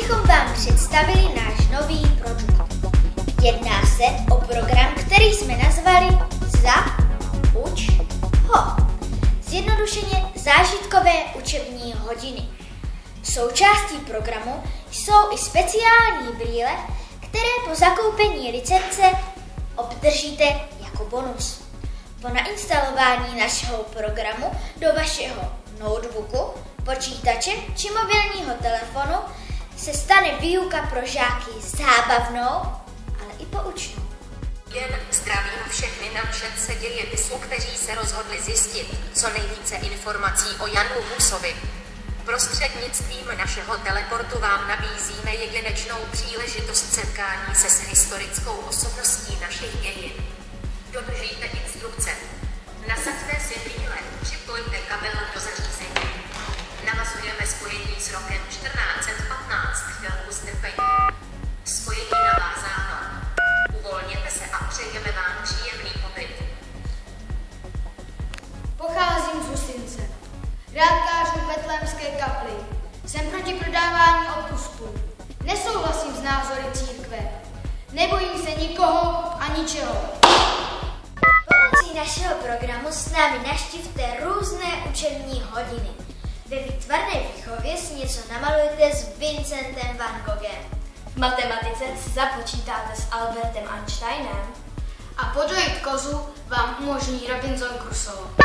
abychom vám představili náš nový produkt. Jedná se o program, který jsme nazvali Zauč ho. Zjednodušeně zážitkové učební hodiny. Součástí programu jsou i speciální brýle, které po zakoupení licence obdržíte jako bonus. Po nainstalování našeho programu do vašeho notebooku, počítače či mobilního telefonu se stane výuka pro žáky zábavnou, ale i poučnou. Zdravím všechny na chat se dějepisu, kteří se rozhodli zjistit co nejvíce informací o Janu Husovi. Prostřednictvím našeho teleportu vám nabízíme jedinečnou příležitost setkání se s historickou osobností našich dějin. Dodržujte instrukce. Nasaďte si brýle, připojte kabel do zařízení. Navazujeme spojení s rokem 1415, chvilku strpení. Spojení navázáno. Uvolněte se a přejeme vám příjemný pobyt. Pocházím z Husince. Rád kážu v Betlémské kapli. Jsem proti prodávání odpustků. Nesouhlasím s názory církve. Nebojím se nikoho a ničeho. Pomocí našeho programu s námi navštivte různé učební hodiny. Ve výtvarné výchově si něco namalujte s Vincentem van Goghem. V matematice si započítáte s Albertem Einsteinem. A podojit kozu vám umožní Robinson Crusoe.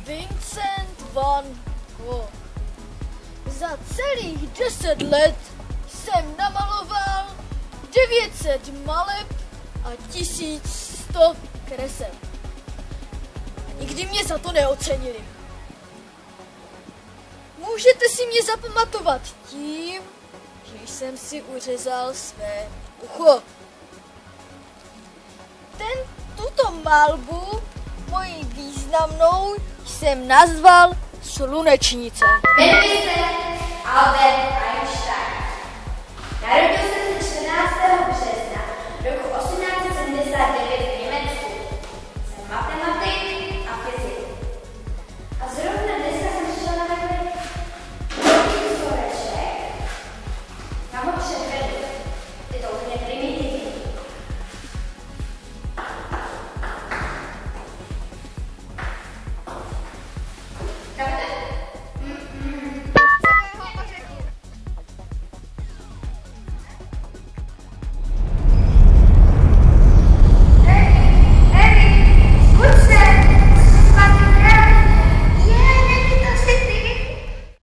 Vincent van Gogh. Za celých 10 let jsem namaloval 900 maleb a 1100 kreseb. Nikdy mě za to neocenili. Můžete si mě zapamatovat tím, že jsem si uřezal své ucho. Tuto malbu, moji významnou, jsem nazval Slunečnice. Jmenuji se Albert Einstein. Narodil